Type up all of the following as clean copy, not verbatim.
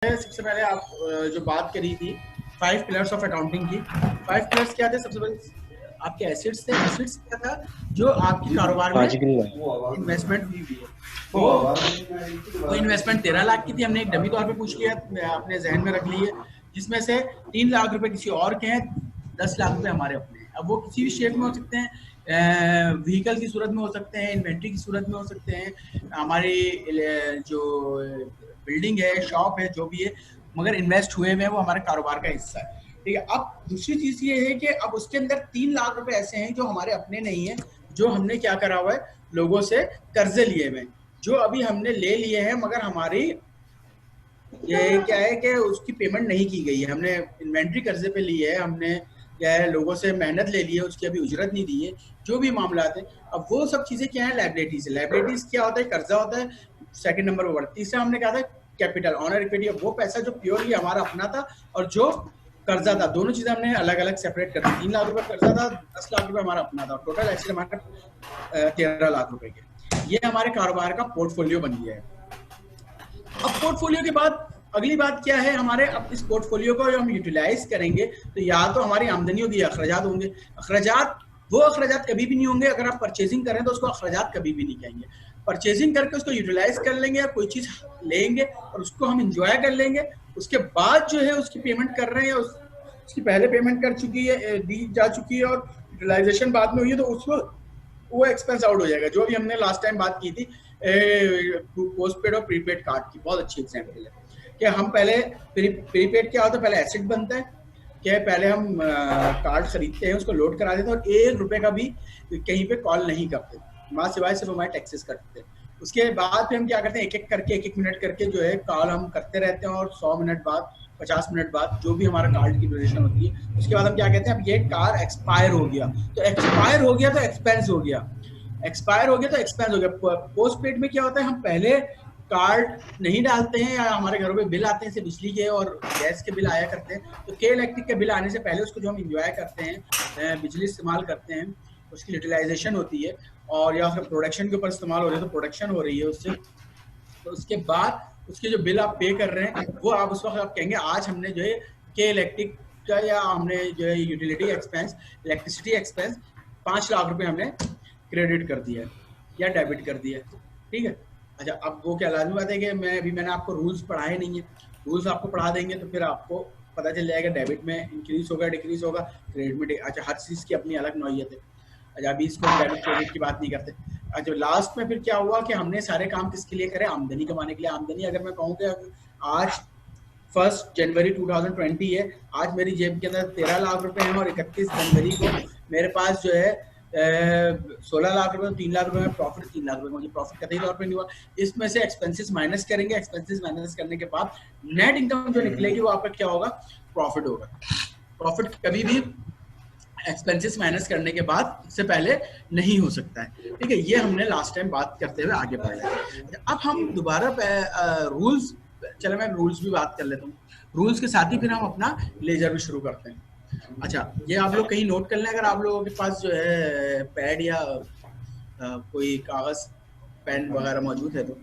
सबसे पहले आप जो बात करी थी 5 पिलर्स ऑफ अकाउंटिंग की, 5 पिलर्स क्या थे? सबसे पहले आपके एसेट्स थे। एसेट्स क्या था? जो आपकी कारोबार में इन्वेस्टमेंट हुई हुई है। वो इन्वेस्टमेंट 13 लाख की थी। हमने एक डमी तौर पे पूछ लिया, अपने जहन में रख ली है, जिसमें से 3 लाख रुपए किसी और के हैं, 10 लाख रुपए हमारे अपने हैं। अब वो किसी भी शेप में हो सकते हैं, व्हीकल की सूरत में हो सकते हैं, इन्वेंट्री की सूरत में हो सकते हैं, हमारी जो बिल्डिंग है, शॉप है, जो भी है, मगर इन्वेस्ट हुए में वो हमारे कारोबार का हिस्सा है। ठीक है। अब दूसरी चीज ये है कि अब उसके अंदर 3 लाख रुपए ऐसे हैं जो हमारे अपने नहीं है, जो हमने क्या करा हुआ है, लोगों से कर्जे लिए हुए, जो अभी हमने ले लिए हैं, मगर हमारी ये क्या है कि उसकी पेमेंट नहीं की गई है। हमने इन्वेंट्री कर्जे पे ली है, हमने क्या है, लोगों से मेहनत ले ली है, उसकी अभी उजरत नहीं दी है, जो भी मामला है। अब वो सब चीजें क्या है, लाइबिलिटीज। लाइबिलिटीज क्या होता है? कर्जा होता है, सेकंड नंबर पर। तीसरा हमने कहा था कैपिटल, ऑनर इक्विटी, वो पैसा जो प्योरली हमारा अपना था और जो कर्जा था, दोनों चीजें हमने अलग अलग सेपरेट कर दी। 3 लाख रुपए कर्जा था, 10 लाख रुपए हमारा अपना था, टोटल एक्चुअली हमारा 13 लाख रुपए के। ये हमारे कारोबार का पोर्टफोलियो बन गया है। अब पोर्टफोलियो के बाद अगली बात क्या है हमारे? अब इस पोर्टफोलियो को हम यूटिलाइज करेंगे तो या तो हमारी आमदनी होगी या अखराजात होंगे। अखराजात वो अखराजात कभी भी नहीं होंगे, अगर आप परचेजिंग करें तो उसको अखराजात कभी भी नहीं कहेंगे। परचेजिंग करके उसको यूटिलाइज कर लेंगे या कोई चीज लेंगे और उसको हम इंजॉय कर लेंगे। उसके बाद जो है उसकी पेमेंट कर रहे हैं, उसकी पहले पेमेंट कर चुकी है, दी जा चुकी है, और यूटिलाइजेशन बाद में हुई है, तो उसको वो एक्सपेंस आउट हो जाएगा। जो भी हमने लास्ट टाइम बात की थी पोस्टपेड और प्रीपेड कार्ड की, बहुत अच्छी एग्जांपल है कि हम पहले प्रीपेड क्या होता है, पहले एसेट बनता है कि पहले हम कार्ड खरीदते हैं, उसको लोड करा देते हैं और 1 रुपए का भी कहीं पे कॉल नहीं करते, माँ सिवाय सिर्फ हमारे टैक्सेस कटते हैं। उसके बाद फिर हम क्या करते हैं, एक एक करके, एक एक मिनट करके जो है कॉल हम करते रहते हैं, और 100 मिनट बाद, 50 मिनट बाद, जो भी हमारा कार्ड की ड्यूरेशन होती है, उसके बाद हम क्या कहते हैं, अब ये कार एक्सपायर हो गया। तो एक्सपायर हो गया तो एक्सपेंस हो गया, एक्सपायर हो गया तो एक्सपेंस हो गया। पोस्ट पेड में क्या होता है, हम पहले कार्ड नहीं डालते हैं, या हमारे घरों पे बिल आते हैं, जैसे बिजली के और गैस के बिल आया करते हैं, तो के इलेक्ट्रिक के बिल आने से पहले उसको जो हम इंजॉय करते हैं, बिजली इस्तेमाल करते हैं, उसकी यूटिलाइजेशन होती है, और या फिर प्रोडक्शन के ऊपर इस्तेमाल हो रही है तो प्रोडक्शन हो रही है उससे। तो उसके बाद उसके जो बिल आप पे कर रहे हैं, वो आप उस वक्त आप कहेंगे आज हमने जो है के इलेक्ट्रिक का, या हमने जो है utility expense, electricity expense 5 lakh रुपए हमने क्रेडिट कर दिया है या डेबिट कर दिया है। ठीक है। अच्छा, अब वो क्या लाजमी बात है कि मैंने आपको रूल्स पढ़ाए नहीं है, रूल्स आपको पढ़ा देंगे तो फिर आपको पता चल जाएगा डेबिट में इंक्रीज होगा, डिक्रीज होगा, क्रेडिट में। अच्छा, हर चीज़ की अपनी अलग नौइयत है। अच्छा, अभी इसको डेबिट क्रेडिट की बात नहीं करते। अच्छा, लास्ट में फिर क्या हुआ कि हमने सारे काम किसके लिए करे? आमदनी कमाने के लिए। आमदनी अगर मैं कहूँ कि आज 1 जनवरी 2020 है, आज मेरी जेब के अंदर 13 लाख रुपए हैं, और 31 जनवरी को मेरे पास जो है 16 लाख रुपए, 3 लाख रुपए में प्रॉफिट, 3 लाख रुपए मुझे प्रॉफिट कतई तौर पर नहीं हुआ। इसमें से एक्सपेंसेस माइनस करेंगे, एक्सपेंसेस माइनस करने के बाद नेट इनकम जो निकलेगी वो आपका क्या होगा? प्रॉफिट होगा। प्रॉफिट कभी भी एक्सपेंसेस माइनस करने के बाद से पहले नहीं हो सकता है। ठीक है, ये हमने लास्ट टाइम बात करते हुए आगे बढ़ा। अब हम दोबारा रूल्स, चलो मैं रूल्स भी बात कर लेता हूँ, रूल्स के साथ ही फिर हम अपना लेजर भी शुरू करते हैं। अच्छा, ये आप लोग कहीं नोट कर लें, अगर आप लोगों के पास जो है पैड या कोई कागज पेन वगैरह मौजूद है, तो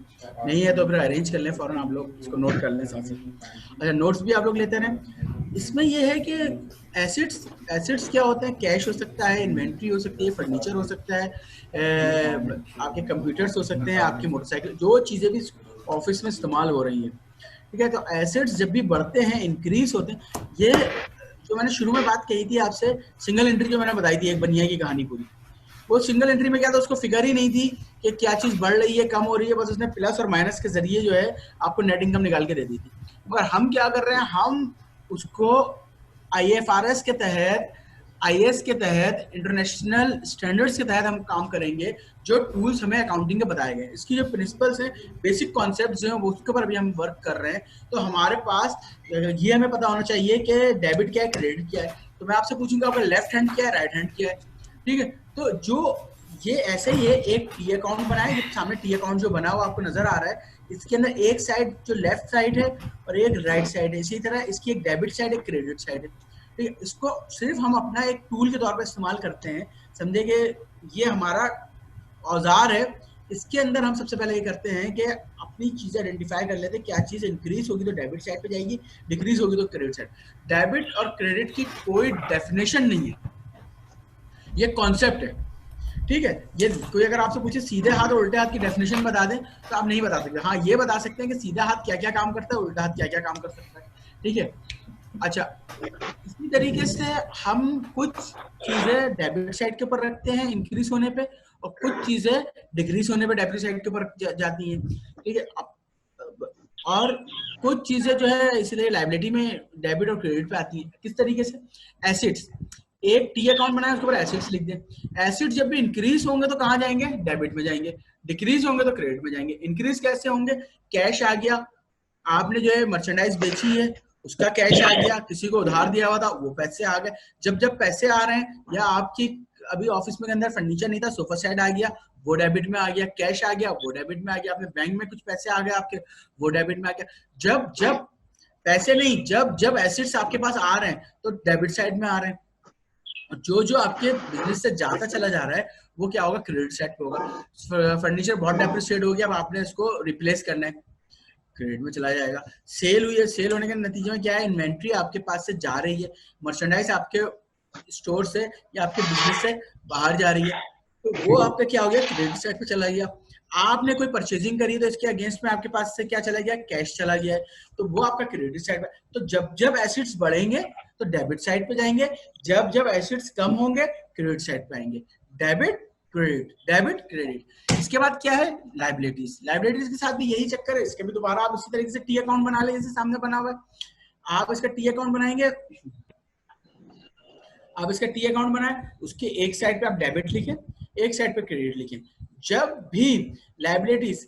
नहीं है तो फिर अरेंज कर लें, फौरन आप लोग इसको नोट कर लें साथ साथ। अच्छा, नोट्स भी आप लोग लेते रहें। इसमें यह है कि एसेट्स क्या होते हैं? कैश हो सकता है, इन्वेंट्री हो सकती है, फर्नीचर हो सकता है, आपके कंप्यूटर्स हो सकते हैं, आपकी मोटरसाइकिल, जो चीज़ें भी ऑफिस में इस्तेमाल हो रही हैं। ठीक है, तो एसेट्स जब भी बढ़ते हैं, इंक्रीज होते हैं, ये जो मैंने शुरू में बात कही थी आपसे, सिंगल एंट्री जो मैंने बताई थी, एक बनिया की कहानी पूरी, वो सिंगल एंट्री में क्या था, उसको फिगर ही नहीं थी कि क्या चीज़ बढ़ रही है, कम हो रही है, बस उसने प्लस और माइनस के जरिए जो है आपको नेट इनकम निकाल के दे दी थी। मगर हम क्या कर रहे हैं, हम उसको IFRS के तहत, IAS के तहत, इंटरनेशनल स्टैंडर्ड्स के तहत हम काम करेंगे, जो टूल्स हमें अकाउंटिंग के बताए गए, इसकी जो प्रिंसिपल्स हैं, बेसिक कॉन्सेप्ट्स जो हैं, वो उसके ऊपर भी हम वर्क कर रहे हैं। तो हमारे पास ये हमें पता होना चाहिए कि डेबिट क्या है, क्रेडिट क्या है। तो मैं आपसे पूछूंगा आपका लेफ्ट हैंड क्या है, राइट हैंड क्या है। ठीक है, तो जो ये ऐसे ही है, एक टी अकाउंट बनाए, जो सामने टी अकाउंट जो बना हुआ आपको नजर आ रहा है, इसके अंदर एक साइड जो लेफ्ट साइड है और एक राइट साइड है, इसी तरह इसकी एक डेबिट साइड, एक क्रेडिट साइड है। ठीक है, इसको सिर्फ हम अपना एक टूल के तौर पर इस्तेमाल करते हैं। समझे कि ये हमारा औजार है इसके अंदर हम सबसे पहले ये करते हैं कि अपनी चीजें आइडेंटिफाई कर लेते हैं, क्या चीज इंक्रीज होगी तो डेबिट साइड पे जाएगी, डिक्रीज होगी तो क्रेडिट साइड। डेबिट और क्रेडिट की कोई डेफिनेशन नहीं है, ये कॉन्सेप्ट है, ठीक है। ये कोई अगर आपसे पूछे सीधे हाथ और उल्टे हाथ की डेफिनेशन बता दें तो आप नहीं बता सकते। हाँ, ये बता सकते हैं कि सीधा हाथ क्या क्या काम करता है, उल्टा हाथ क्या क्या काम कर सकता है, ठीक है। अच्छा, इसी तरीके से हम कुछ चीजें डेबिट साइड के ऊपर रखते हैं इंक्रीज होने पे, और कुछ चीजें डिक्रीज होने पे डेबिट साइड के ऊपर जाती हैं, ठीक है। और कुछ चीजें जो है इसलिए लायबिलिटी में डेबिट और क्रेडिट पे आती है। किस तरीके से? एसिड्स, एक टी अकाउंट बनाया उसके ऊपर एसिड्स लिख दें। एसिड्स जब भी इंक्रीज होंगे तो कहाँ जाएंगे? डेबिट में जाएंगे। डिक्रीज होंगे तो क्रेडिट में जाएंगे। इंक्रीज कैसे होंगे? कैश आ गया, आपने जो है मर्चेंडाइज बेची है उसका कैश आ गया, किसी को उधार दिया हुआ था वो पैसे आ गए। जब जब पैसे आ रहे हैं, या आपकी अभी ऑफिस में अंदर फर्नीचर नहीं था, सोफा सेट आ गया, वो डेबिट में आ गया। कैश आ गया, वो डेबिट में आ गया। आपने बैंक में कुछ पैसे आ गए आपके, वो डेबिट में आ गया। जब जब पैसे नहीं, जब जब एसेट्स आपके पास आ रहे हैं तो डेबिट साइड में आ रहे हैं। जो जो आपके बिजनेस से ज्यादा चला जा रहा है वो क्या होगा? क्रेडिट साइड पे होगा। फर्नीचर बहुत डेप्रिशिएट हो गया, अब आपने इसको रिप्लेस करना है, क्रेडिट में चला जाएगा। सेल हुई है, सेल होने के नतीजे में क्या है? इन्वेंट्री आपके पास से जा रही है, मर्चेंडाइज आपके स्टोर से या आपके बिजनेस से बाहर जा रही है, तो वो आपका क्या हो गया? क्रेडिट साइड पे चला गया। आपने कोई परचेजिंग करी तो इसके अगेंस्ट में आपके पास से क्या चला गया? कैश चला गया है, तो वो आपका क्रेडिट साइड पे। तो जब जब एसेट्स बढ़ेंगे तो डेबिट साइड पे जाएंगे, जब जब एसेट्स कम होंगे क्रेडिट साइड पे आएंगे। Debit credit, debit credit. इसके बाद क्या है? लाइबिलिटीज। लाइबिलिटीज के साथ भी यही चक्कर है, इसके भी दोबारा आप इसी तरीके से टी अकाउंट बना ले, जैसे सामने बना हुआ है। आप इसका टी अकाउंट बनाएंगे, आप इसका टी अकाउंट बनाए, उसके एक साइड पे आप डेबिट लिखें, एक साइड पे क्रेडिट लिखें। जब भी लाइबिलिटीज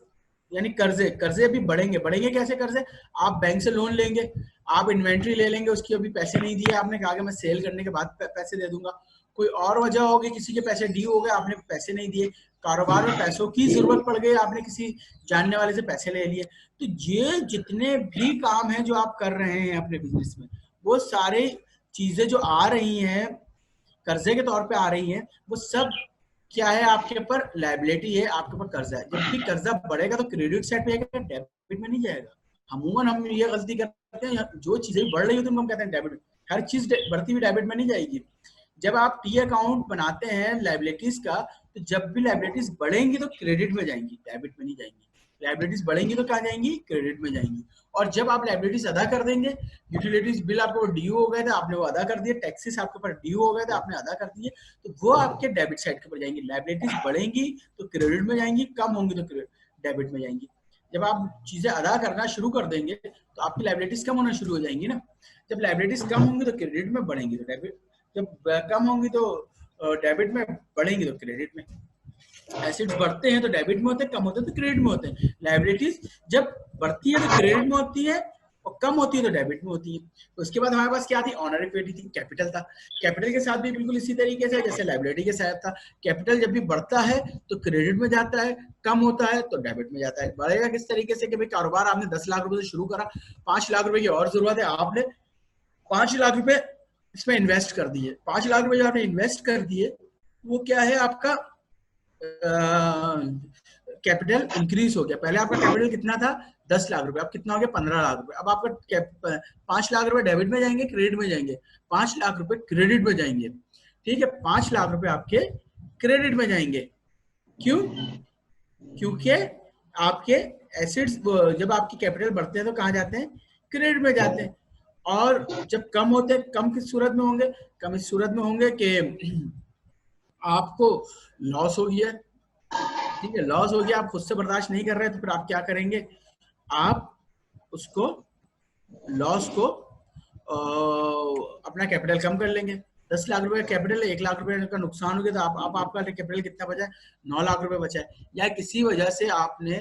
यानी कर्जे, कर्जे भी बढ़ेंगे, बढ़ेंगे कैसे कर्जे? आप बैंक से लोन लेंगे, आप इन्वेंट्री ले लेंगे, उसकी अभी पैसे नहीं दिए, आपने कहा कि मैं सेल करने के बाद पैसे दे दूंगा। कोई और वजह होगी, किसी के पैसे ड्यू हो गए, आपने पैसे नहीं दिए, कारोबार में पैसों की जरूरत पड़ गई, आपने किसी जानने वाले से पैसे ले लिए। तो ये जितने भी काम हैं जो आप कर रहे हैं अपने बिजनेस में, वो सारे चीजें जो आ रही हैं कर्जे के तौर पे आ रही हैं, वो सब क्या है? आपके ऊपर लायबिलिटी है, आपके ऊपर कर्जा है। जब भी कर्जा बढ़ेगा तो क्रेडिट साइड पे जाएगा, डेबिट में नहीं जाएगा। अमूमन हम ये गलती करते हैं, जो चीजें बढ़ रही होती है हम कहते हैं डेबिट। हर चीज बढ़ती हुई डेबिट में नहीं जाएगी। जब आप टी अकाउंट बनाते हैं लाइबिलिटीज का, तो जब भी लाइबिलिटीज बढ़ेंगी तो क्रेडिट में जाएंगी, डेबिट में नहीं जाएंगी। लाइबिलिटीज बढ़ेंगी तो कहाँ जाएंगी? क्रेडिट में जाएंगी। और जब आप लाइबिलिटीज अदा कर देंगे, यूटिलिटीज बिल आपको ड्यू हो गए थे, आपने वो अदा कर दिए, टैक्सेस आपके ऊपर ड्यू हो गए थे, आपने अदा कर दिए, तो वो आपके डेबिट साइड के ऊपर जाएंगी। लाइबिलिटीज बढ़ेंगी तो क्रेडिट में जाएंगी, कम होंगी तो डेबिट में जाएंगी। जब आप चीजें अदा करना शुरू कर देंगे तो आपकी लाइबिलिटीज कम होना शुरू हो जाएंगी ना। जब लाइबिलिटीज कम होंगी तो क्रेडिट में बढ़ेंगी, तो डेबिट, जब कम होंगी तो डेबिट में, बढ़ेंगी तो क्रेडिट में। एसेट्स बढ़ते हैं तो डेबिट में होते हैं, कम होते हैं तो क्रेडिट में होते हैं। लाइबिलिटीज जब बढ़ती है तो क्रेडिट में होती है, और कम होती है तो डेबिट में होती है। तो उसके बाद हमारे पास क्या थी? ऑनर इक्विटी थी, कैपिटल था। कैपिटल के साथ भी बिल्कुल इसी तरीके से जैसे लाइबिलिटी के साथ था। कैपिटल जब भी बढ़ता है तो क्रेडिट में जाता है, कम होता है तो डेबिट में जाता है। बढ़ेगा किस तरीके से? कि भाई कारोबार आपने 10 लाख रुपए से शुरू करा, 5 लाख रुपए की और जरूरत है, आपने 5 लाख रुपए इसमें इन्वेस्ट कर दिए। 5 लाख रुपए जो आपने इन्वेस्ट कर दिए वो क्या है? आपका कैपिटल इंक्रीज हो गया। पहले आपका कैपिटल कितना था? 10 लाख रुपए, अब कितना हो गया? 15 लाख रुपए। अब आपका 5 लाख रुपए डेबिट में जाएंगे, क्रेडिट में जाएंगे, 5 लाख रुपए क्रेडिट में जाएंगे, ठीक है। 5 लाख रुपए आपके क्रेडिट में जाएंगे। क्यों? क्योंकि आपके एसेट्स जब आपकी कैपिटल बढ़ते हैं तो कहाँ जाते हैं? क्रेडिट में जाते हैं। और जब कम होते हैं, कम किस सूरत में होंगे? कम इस सूरत में होंगे कि आपको लॉस हो गया, ठीक है, लॉस हो गया, आप खुद से बर्दाश्त नहीं कर रहे, तो फिर आप क्या करेंगे? आप उसको लॉस को अपना कैपिटल कम कर लेंगे। 10 लाख रुपए कैपिटल, 1 लाख रुपए का नुकसान हो गया, तो आप आपका कैपिटल कितना बचा है? 9 लाख रुपए बचा है। या किसी वजह से आपने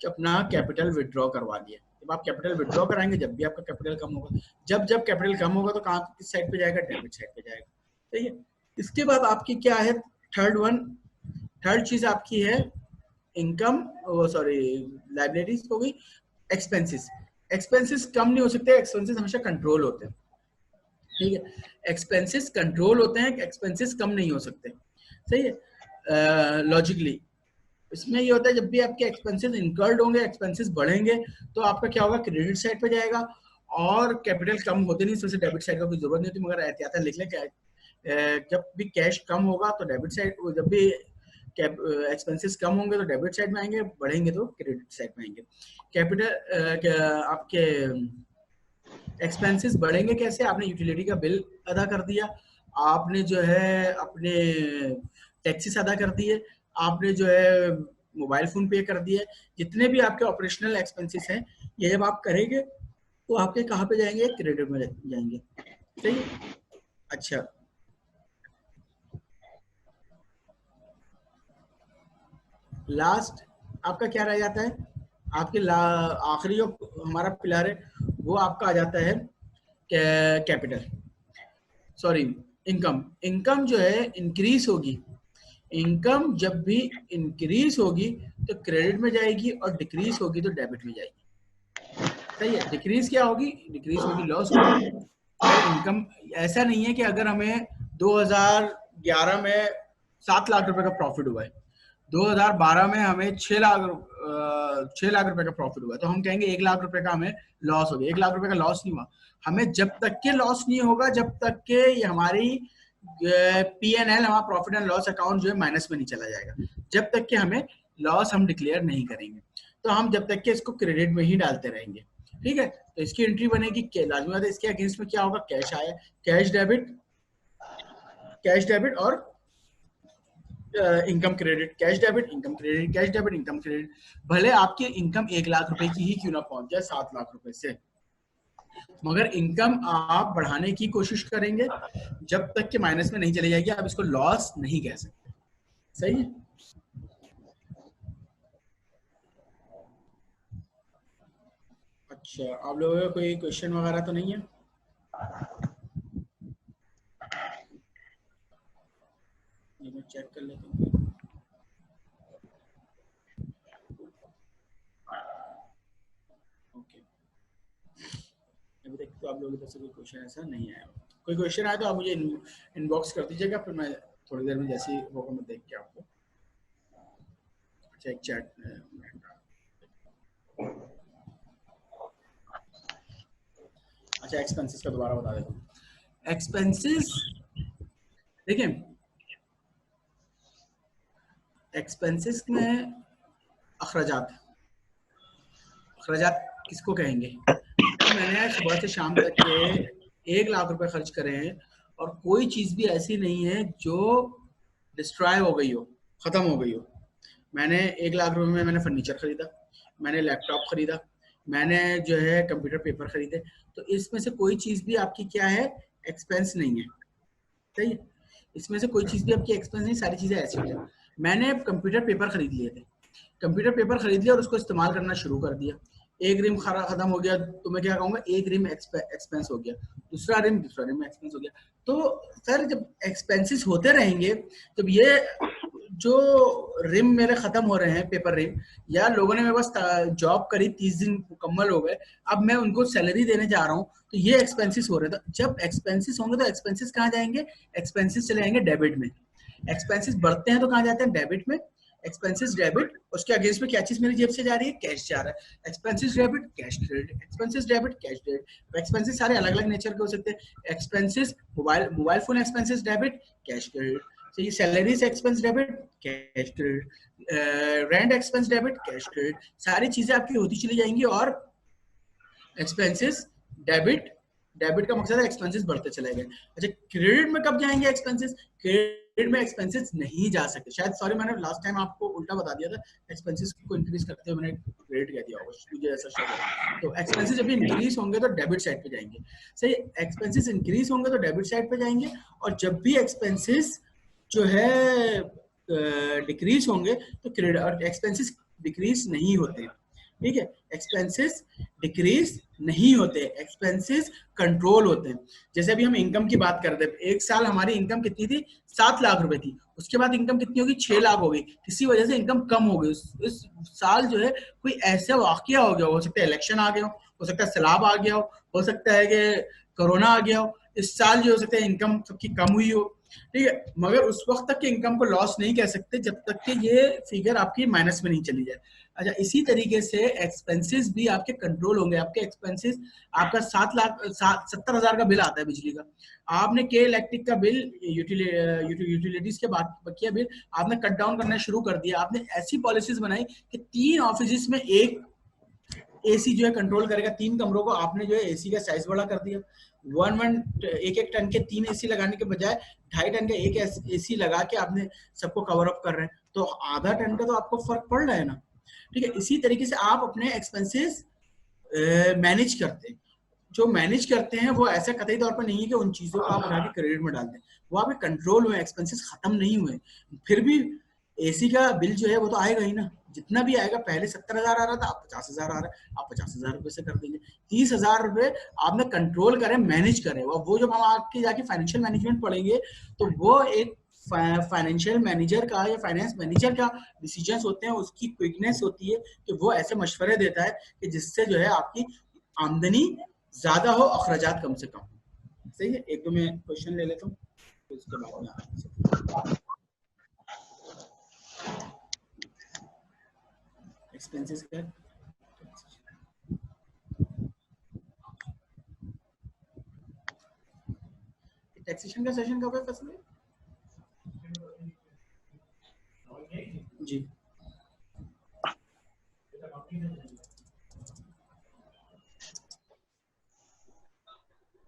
अपना कैपिटल विड्रॉ करवा दिया। जब आप कैपिटल विड्रॉ कराएंगे, जब भी आपका कैपिटल कम होगा, जब जब कैपिटल कम होगा तो कहाँ, किस साइड पे जाएगा? डेबिट साइड पे जाएगा, ठीक है। इसके बाद आपकी क्या है? थर्ड चीज आपकी है इनकम, सॉरी लाइबिलिटीज हो गई। एक्सपेंसेस, एक्सपेंसेस कम नहीं हो सकते, एक्सपेंसेस हमेशा कंट्रोल होते हैं, ठीक है। एक्सपेंसेस कंट्रोल होते हैं, एक्सपेंसेस कम नहीं हो सकते, सही है लॉजिकली। इसमें ये होता है जब भी आपके एक्सपेंसेस इनकर्ड होंगे, एक्सपेंसेस बढ़ेंगे, तो आपका क्या होगा, क्रेडिट साइड पे जाएगा, और कैपिटल कम होते नहीं, इसमें डेबिट साइड का कोई जरूरत नहीं होती, मगर एहतियातन लिख लें क्या, जब भी कैश कम होगा तो डेबिट साइड, जब भी एक्सपेंसेस कम होंगे तो डेबिट साइड में आएंगे, बढ़ेंगे तो क्रेडिट साइड में आएंगे। कैपिटल आपके एक्सपेंसेस बढ़ेंगे कैसे, आपने यूटिलिटी का बिल अदा कर दिया, आपने जो है अपने टैक्सेस अदा कर दिए, आपने जो है मोबाइल फोन पे कर दिए, जितने भी आपके ऑपरेशनल एक्सपेंसेस हैं ये जब आप करेंगे तो आपके कहाँ पे जाएंगे, क्रेडिट में जाएंगे। सही। अच्छा, लास्ट आपका क्या रह जाता है, आपके आखिरी जो हमारा पिलर है वो आपका आ जाता है कैपिटल, सॉरी इनकम। इनकम जो है इंक्रीज होगी, इनकम जब भी इंक्रीज होगी तो क्रेडिट में जाएगी, और डिक्रीज होगी तो डेबिट में जाएगी। सही है। डिक्रीज क्या होगी, डिक्रीज होगी लॉस होगी। इनकम ऐसा नहीं है कि अगर हमें 2011 में 7 लाख रुपए का प्रॉफिट हुआ है, 2012 में हमें 6 लाख रुपए का प्रॉफिट हुआ, तो हम कहेंगे 1 लाख रुपए का हमें लॉस हो गया। 1 लाख रुपए का लॉस नहीं हुआ, हमें जब तक के लॉस नहीं होगा, जब तक के हमारी P&L, हमारा प्रॉफिट एंड लॉस अकाउंट जो है माइनस में नहीं चला जाएगा, जब तक कि हमें लॉस हम डिक्लेयर नहीं करेंगे, तो हम जब तक के इसको क्रेडिट में ही डालते रहेंगे। ठीक है, तो इसकी एंट्री बनेगी, लाजमी बात है इसके अगेंस्ट में क्या होगा, कैश आया, कैश डेबिट और income credit, cash debit, income credit, cash debit, income credit. भले आपकी इनकम 1 लाख रुपए की ही क्यों ना पहुंच जाए 7 लाख रुपए से, मगर इनकम आप बढ़ाने की कोशिश करेंगे जब तक कि माइनस में नहीं चली जाएगी, आप इसको लॉस नहीं कह सकते। सही है। अच्छा, आप लोगों का कोई क्वेश्चन वगैरह तो नहीं है? ये मैं चेक कर लेता हूँ। ओके, अभी तक तो आप लोगों की तरफ से कोई क्वेश्चन ऐसा नहीं आया। कोई क्वेश्चन आया तो आप मुझे इनबॉक्स कर दीजिएगा, फिर मैं थोड़ी देर में जैसे ही होगा मैं देख के आपको चेक चैट। अच्छा, एक्सपेंसेस का दोबारा बता देता हूँ। एक्सपेंसेस देखिए, एक्सपेंसेस में अखराजात, अखराजात किसको कहेंगे? तो मैंने सुबह से शाम तक के 1 लाख रुपए खर्च करे हैं, और कोई चीज भी ऐसी नहीं है जो डिस्ट्रॉय हो गई हो, खत्म हो गई हो। मैंने 1 लाख रुपए में मैंने फर्नीचर खरीदा, मैंने लैपटॉप खरीदा, मैंने जो है कंप्यूटर पेपर खरीदे, तो इसमें से कोई चीज भी आपकी क्या है, एक्सपेंस नहीं है। सही है, इसमें से कोई चीज भी आपकी एक्सपेंस नहीं, सारी चीजें ऐसी होती हैं। मैंने कंप्यूटर पेपर खरीद लिए थे, कंप्यूटर पेपर खरीद लिया और उसको इस्तेमाल करना शुरू कर दिया, एक रिम खत्म हो गया तो मैं क्या कहूँगा, एक रिम एक्सपेंस हो गया, दूसरा रिम एक्सपेंस हो गया। तो सर जब एक्सपेंसेस होते रहेंगे, जब ये जो रिम मेरे खत्म हो रहे हैं, पेपर रिम, या लोगों ने मेरे पास जॉब करी 30 दिन मुकम्मल हो गए, अब मैं उनको सैलरी देने जा रहा हूँ, तो ये एक्सपेंसेस हो रहे थे। जब एक्सपेंसेस होंगे तो एक्सपेंसेस कहाँ जाएंगे, एक्सपेंसेस चले जाएंगे डेबिट में। एक्सपेंसेस बढ़ते हैं तो कहाँ जाते हैं, डेबिट में। एक्सपेंसेस डेबिट, उसके अगेंस्ट में क्या चीज मेरी जेब से जा रही है, कैश जा रहा है। Expenses debit, cash credit, expenses debit, cash credit. Expenses सारे अलग अलग नेचर के हो सकते हैं। Expenses mobile phone expenses debit, cash credit. ये salaries expense debit, cash credit, rent expense debit, cash credit. सारी चीजें आपकी होती चली जाएंगी, और एक्सपेंसेस डेबिट, डेबिट का मकसद है एक्सपेंसेस बढ़ते चले गए। अच्छा, क्रेडिट में कब जाएंगे एक्सपेंसेस, क्रेडिट में एक्सपेंसेस नहीं जा सकते। शायद सॉरी, मैंने लास्ट टाइम आपको उल्टा बता दिया था, एक्सपेंसेस को इंक्रीज करते हुए मैंने क्रेडिट कह दिया होगा, मुझे ऐसा शायद। तो एक्सपेंसेस जब इंक्रीज होंगे तो डेबिट साइड पे जाएंगे। सही, एक्सपेंसेस इंक्रीज होंगे तो डेबिट साइड पे जाएंगे, और जब भी एक्सपेंसेस जो है डिक्रीज होंगे तो क्रेडिट, और एक्सपेंसेस डिक्रीज नहीं होते। ठीक है, एक्सपेंसेस डिक्रीज नहीं होते, एक्सपेंसेस कंट्रोल होते हैं। जैसे अभी हम इनकम की बात कर रहे थे, एक साल हमारी इनकम कितनी थी, 7 लाख रुपए थी, उसके बाद इनकम कितनी होगी, 6 लाख हो गई, किसी वजह से इनकम कम हो गई। इस साल जो है कोई ऐसा वाकया हो गया, हो सकता है इलेक्शन आ गया हो सकता है सैलाब आ गया हो सकता है कि कोरोना आ गया हो। इस साल जो हो सकता है इनकम सबकी कम हुई हो, ठीक है, मगर उस वक्त तक के इनकम को लॉस नहीं कह सकते जब तक कि ये फिगर आपकी माइनस में नहीं चली जाए। अच्छा, इसी तरीके से एक्सपेंसेस भी आपके कंट्रोल होंगे। आपके एक्सपेंसेस, आपका 70,000 का बिल आता है बिजली का, आपने के इलेक्ट्रिक का बिल, यूटिलिटीज के बकिया बिल आपने कट डाउन करना शुरू कर दिया। आपने ऐसी पॉलिसीज बनाई कि 3 ऑफिस में एक एसी जो है कंट्रोल करेगा, 3 कमरों को आपने जो है एसी का साइज बड़ा कर दिया। एक टन के 3 एसी लगाने के बजाय 2.5 टन का एक एसी लगा के आपने सबको कवर अप कर रहे हैं, तो आधा टन का तो आपको फर्क पड़ रहा है ना। ठीक है, इसी तरीके से आप अपने एक्सपेंसेस मैनेज करते हैं। जो मैनेज करते हैं वो ऐसा कतई तौर पर नहीं है कि उन चीजों को आप उठा के क्रेडिट में डाल दें, वो आपके कंट्रोल हुए, एक्सपेंसेस खत्म नहीं हुए। फिर भी एसी का बिल जो है वो तो आएगा ही ना, जितना भी आएगा। पहले 70,000 आ रहा था, अब 50,000 आ रहा है, आप 50,000 रुपए से कर देंगे। 30,000 रुपए आपने कंट्रोल करें, मैनेज करें। वो जब हम आपके जाके फाइनेंशियल मैनेजमेंट पढ़ेंगे तो वो एक फाइनेंशियल मैनेजर का या फाइनेंस मैनेजर का डिसीजंस होते हैं, उसकी क्विकनेस होती है कि वो ऐसे मशवरे देता है कि जिससे जो है आपकी आमदनी ज्यादा हो, अखराजात कम से कम हो। सही है, एक दो मैं क्वेश्चन ले लेता हूँ, उसके बाद में एक्सपेंसेस का टैक्सेशन का सेशन कब है फैसल जी?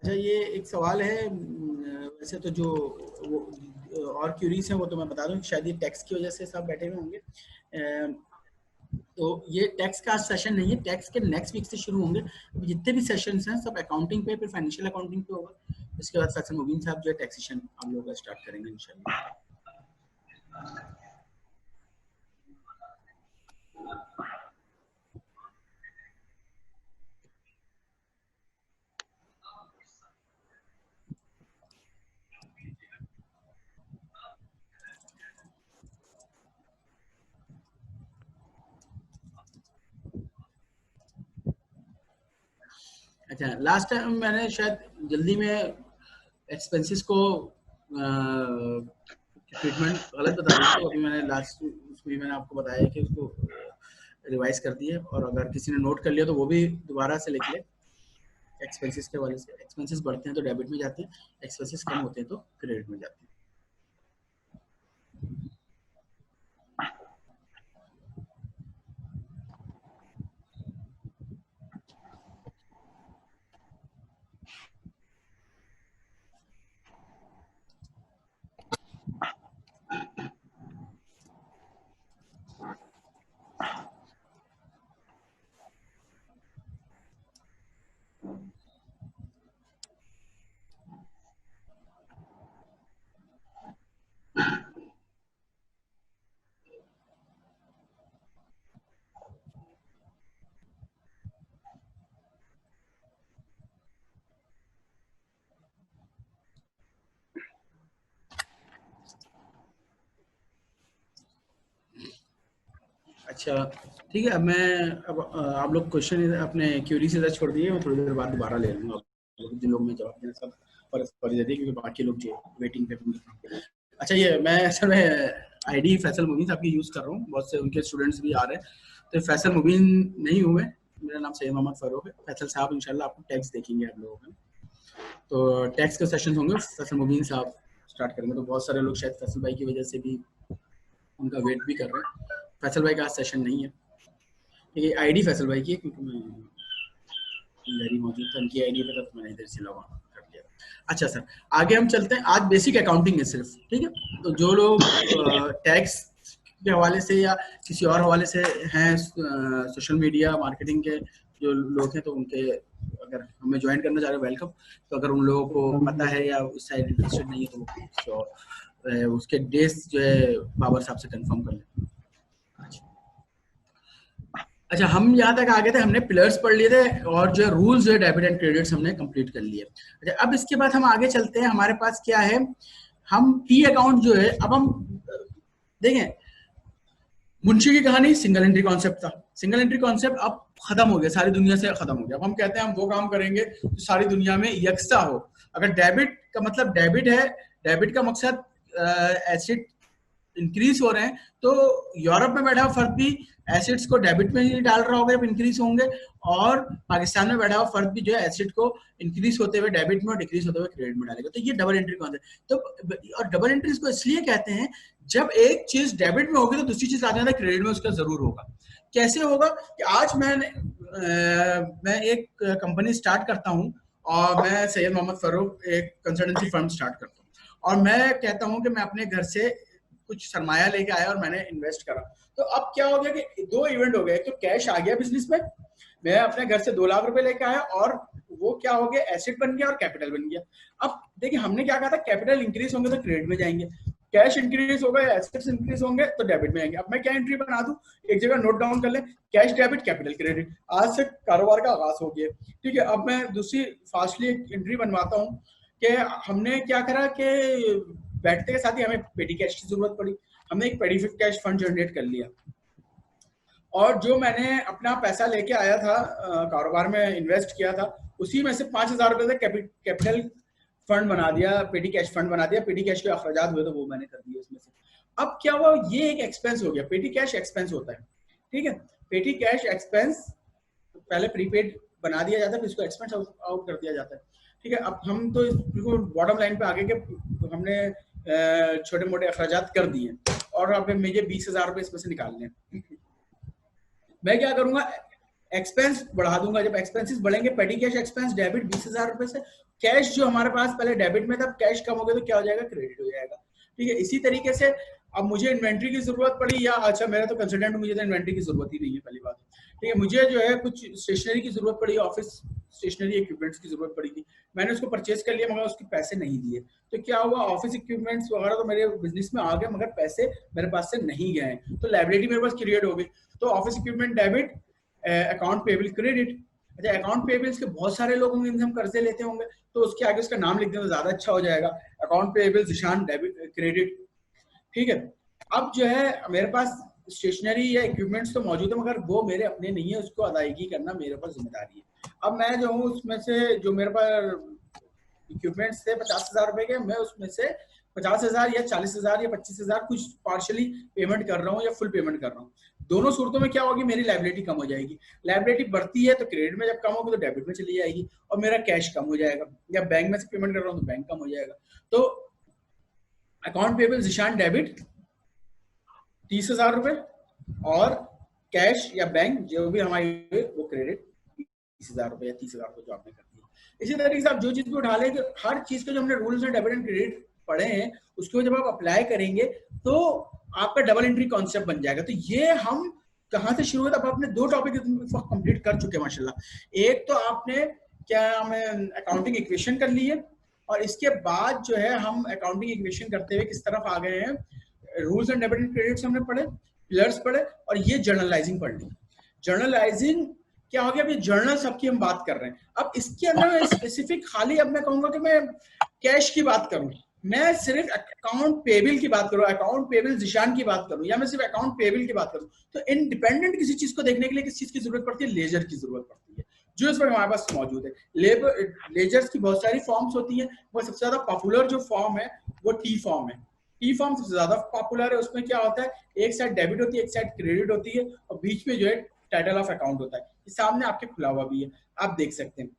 अच्छा, ये एक सवाल है, वैसे तो जो वो और क्यूरीज हैं वो तो मैं बता दूं, शायद ये टैक्स की वजह से सब बैठे हुए होंगे। तो ये टैक्स का सेशन नहीं है, टैक्स के नेक्स्ट वीक से शुरू होंगे। जितने भी सेशंस हैं सब अकाउंटिंग पे, फिर फाइनेंशियल अकाउंटिंग पे होगा। इसके बाद फैसल मुबीन साहब जो है टैक्सेशन हम लोग स्टार्ट करेंगे इंशाल्लाह। अच्छा, लास्ट टाइम मैंने शायद जल्दी में एक्सपेंसेस को ट्रीटमेंट गलत बता दी, तो अभी मैंने लास्ट उसमें मैंने आपको बताया कि उसको रिवाइज कर दिए, और अगर किसी ने नोट कर लिया तो वो भी दोबारा से लिख ले। एक्सपेंसेस के वाले से, एक्सपेंसेस बढ़ते हैं तो डेबिट में जाते हैं, एक्सपेंसेस कम होते हैं तो क्रेडिट में जाते हैं। अच्छा ठीक है, अब मैं आप लोग क्वेश्चन अपने क्यूरी से इधर छोड़ दिए, मैं थोड़ी देर बाद दोबारा ले लूँगा जिन लोग में जवाब देना सब पर दे दिए, क्योंकि बाकी लोग जो वेटिंग पे होंगे। अच्छा, ये मैं असल में आईडी फैसल मुबीन साहब की यूज़ कर रहा हूँ, बहुत से उनके स्टूडेंट्स भी आ रहे हैं, तो फैसल मुबीन नहीं हूँ मैं, मेरा नाम सैयद मोहम्मद फारूक है। फैसल साहब इंशाल्लाह आपको टैक्स देखेंगे आप लोगों में, तो टैक्स के सेशन होंगे, फैसल मुबीन साहब स्टार्ट करेंगे। तो बहुत सारे लोग शायद फैसल भाई की वजह से भी उनका वेट भी कर रहे हैं। फैसल भाई का आज सेशन नहीं है, ये आईडी फैसल भाई की है, क्योंकि मैं इधर ही मौजूद था, उनकी आईडी पे था तो मैंने इधर से लॉग ऑन कर लिया। अच्छा सर, आगे हम चलते हैं। आज बेसिक अकाउंटिंग है सिर्फ, ठीक है? तो जो लोग टैक्स के हवाले से या किसी और हवाले से हैं, सोशल मीडिया मार्केटिंग के जो लोग हैं, तो उनके अगर हमें ज्वाइन करना चाह रहे हैं वेलकम। तो अगर उन लोगों को पता है या उस साइड इंटरेस्टेड नहीं है तो उसके डेट्स जो है बाबर साहब से कंफर्म कर लें। अच्छा, हम यहाँ तक आ गए थे, हमने पिलर्स पढ़ लिए थे और जो रूल्स जो है डेबिट एंड क्रेडिट्स हमने कंप्लीट कर लिए। अच्छा, अब इसके बाद हम आगे चलते हैं। हमारे पास क्या है, हम टी अकाउंट जो है, अब हम देखें, मुंशी की कहानी सिंगल एंट्री कॉन्सेप्ट था। सिंगल एंट्री कॉन्सेप्ट अब खत्म हो गया, सारी दुनिया से खत्म हो गया। अब हम कहते हैं हम वो काम करेंगे जो सारी दुनिया में यकसा हो। अगर डेबिट का मतलब डेबिट है, डेबिट का मकसद एसेट इंक्रीज हो रहे हैं, तो यूरोप में बैठा हुआ फर्द भी एसेट्स को डेबिट में ही डाल रहा होगा जब इंक्रीज होंगे, और पाकिस्तान में बैठा हुआ फर्द भी जो है एसेट को इंक्रीज होते हुए डेबिट में और डिक्रीज होते हुए क्रेडिट में डालेगा। तो ये डबल एंट्री कॉन्सेप्ट। तो और डबल एंट्रीज को इसलिए कहते हैं, जब एक चीज डेबिट में होगी तो दूसरी चीज आगे क्रेडिट में उसका जरूर होगा। कैसे होगा कि आज मैं एक कंपनी स्टार्ट करता हूँ, और मैं सैयद मोहम्मद फारूक एक कंसल्टेंसी फर्म स्टार्ट करता हूँ, और मैं कहता हूँ कि मैं अपने घर से कुछ सरमाया लेके आया और मैंने इन्वेस्ट करा। तो अब क्या हो गया कि दो इवेंट हो गए, एक तो कैश आ गया बिजनेस में, मैं अपने घर से 2 लाख रुपए लेके आया, और वो क्या हो गया, एसेट बन गया और कैपिटल बन गया। अब देखिए हमने क्या कहा था, कैपिटल इंक्रीज होंगे तो क्रेडिट में जाएंगे, कैश इंक्रीज होगा, एसेट्स इंक्रीज होंगे तो डेबिट में आएंगे। अब मैं क्या एंट्री बना दूं, एक जगह नोट डाउन कर ले, कैश डेबिट कैपिटल क्रेडिट, आज से कारोबार का आगाज हो गया। ठीक है, अब मैं दूसरी फास्टली एंट्री बनवाता हूँ कि हमने क्या करा कि बैठते के साथ ही हमें पेटी कैश की जरूरत पड़ी, हमने एक पेडी कैश फंड जनरेट कर लिया, और जो मैंने अपना पैसा लेके आया था कारोबार में इन्वेस्ट किया था, उसी में से 5,000 रुपए से कैपिटल फंड बना दिया, पेटी कैश फंड बना दिया, पेटी कैश के अखराजात हुए तो वो मैंने कर दिए उसमें से। अब क्या हुआ, ये एक एक्सपेंस हो गया, पेटी कैश एक्सपेंस होता है। ठीक है, पेटी कैश एक्सपेंस पहले प्रीपेड बना दिया जाता है, फिर इसको एक्सपेंस आउट कर दिया जाता है। ठीक है, अब हम तो इसको बॉटम लाइन पे आगे के हमने छोटे मोटे अखराजात कर दिए, और अब मुझे 20,000 रुपए इसमें से निकालने हैं। मैं क्या करूंगा, एक्सपेंस बढ़ा दूंगा। जब एक्सपेंसेस बढ़ेंगे, पेटी कैश एक्सपेंस डेबिट 20,000 रुपए से, कैश जो हमारे पास पहले डेबिट में था, कैश कम हो गया तो क्या हो जाएगा, क्रेडिट हो जाएगा। ठीक है, इसी तरीके से अब मुझे इन्वेंट्री की जरूरत पड़ी, या अच्छा मेरा तो कंसल्टेंट, मुझे तो इन्वेंट्री की जरूरत ही नहीं है पहली बात। ठीक है, मुझे जो है कुछ स्टेशनरी की जरूरत पड़ी, ऑफिस स्टेशनरी इक्विपमेंट्स की जरूरत पड़ी थी, मैंने उसको परचेज कर लिया मगर उसके पैसे नहीं दिए। तो क्या हुआ, ऑफिस इक्विपमेंट्स वगैरह तो मेरे बिजनेस में आ गए मगर पैसे मेरे पास से नहीं गए, तो लायबिलिटी मेरे पास क्रिएट हो गई। तो office equipment debit, account payable credit. अच्छा, अकाउंट पेबल्स के बहुत सारे लोग होंगे जिनसे हम कर्जे लेते होंगे, तो उसके आगे उसका नाम लिख दें तो ज्यादा अच्छा हो जाएगा, account payable Zeeshan debit credit. ठीक है, अब जो है मेरे पास स्टेशनरी या इक्विपमेंट्स तो मौजूद है मगर वो मेरे अपने नहीं है, उसको अदायगी करना मेरे ऊपर जिम्मेदारी है। अब मैं जो हूँ उसमें से जो मेरे पास इक्विपमेंट्स थे 50,000 रुपए के, मैं उसमें से 50,000 या 40,000 या 25,000 कुछ पार्शली पेमेंट कर रहा हूँ या फुल पेमेंट कर रहा हूँ। दोनों सूरतों में क्या होगी, मेरी लायबिलिटी कम हो जाएगी। लायबिलिटी बढ़ती है तो क्रेडिट में, जब कम होगी तो डेबिट में चली जाएगी, और मेरा कैश कम हो जाएगा, या बैंक में से पेमेंट कर रहा हूँ तो बैंक कम हो जाएगा। तो अकाउंट पेबल ज़ीशान डेबिट 30,000 रुपए, और कैश या बैंक जो भी हमारी वो क्रेडिट 20,000 रुपए या 30,000 रुपए जो आपने कर दिया। इसी तरीके से आप जो चीज भी उठा लेंगे, हर चीज के जो हमने rules and debit and credit पढ़े हैं उसको जब आप अप्लाई करेंगे तो आपका डबल एंट्री कॉन्सेप्ट बन जाएगा। तो ये हम कहाँ से शुरू हुआ, अब आपने 2 टॉपिक कंप्लीट कर चुके हैं माशाल्लाह। एक तो आपने क्या हमें अकाउंटिंग इक्वेशन कर ली है, और इसके बाद जो है हम अकाउंटिंग इक्वेशन करते हुए किस तरफ आ गए हैं, rules and debit and credits हमने पढ़े, पिलर्स पढ़े, और ये जर्नलाइजिंग पढ़ ली। जर्नलाइजिंग क्या हो गया, अभी जर्नल सबकी हम बात कर रहे हैं। अब इसके अंदर मैं स्पेसिफिक खाली अब मैं कहूंगा कि मैं कैश की बात करूं, मैं सिर्फ अकाउंट पेबल की बात करूं, अकाउंट पेबल ज़ीशान की बात करूं, या मैं सिर्फ अकाउंट पेबल की बात करूं, तो इंडिपेंडेंट किसी चीज को देखने के लिए किस चीज की जरूरत पड़ती है, लेजर की जरूरत पड़ती है, जो इस वक्त हमारे पास मौजूद है। लेजर्स की बहुत सारी फॉर्म्स होती है, वो सबसे ज्यादा पॉपुलर जो फॉर्म है वो टी फॉर्म है। टी फॉर्म सबसे ज्यादा पॉपुलर है। उसमें क्या होता है, एक साइड डेबिट होती है, एक साइड क्रेडिट होती है, और बीच में जो है टाइटल ऑफ अकाउंट होता है। सामने आपके खुला हुआ भी है, आप देख सकते हैं।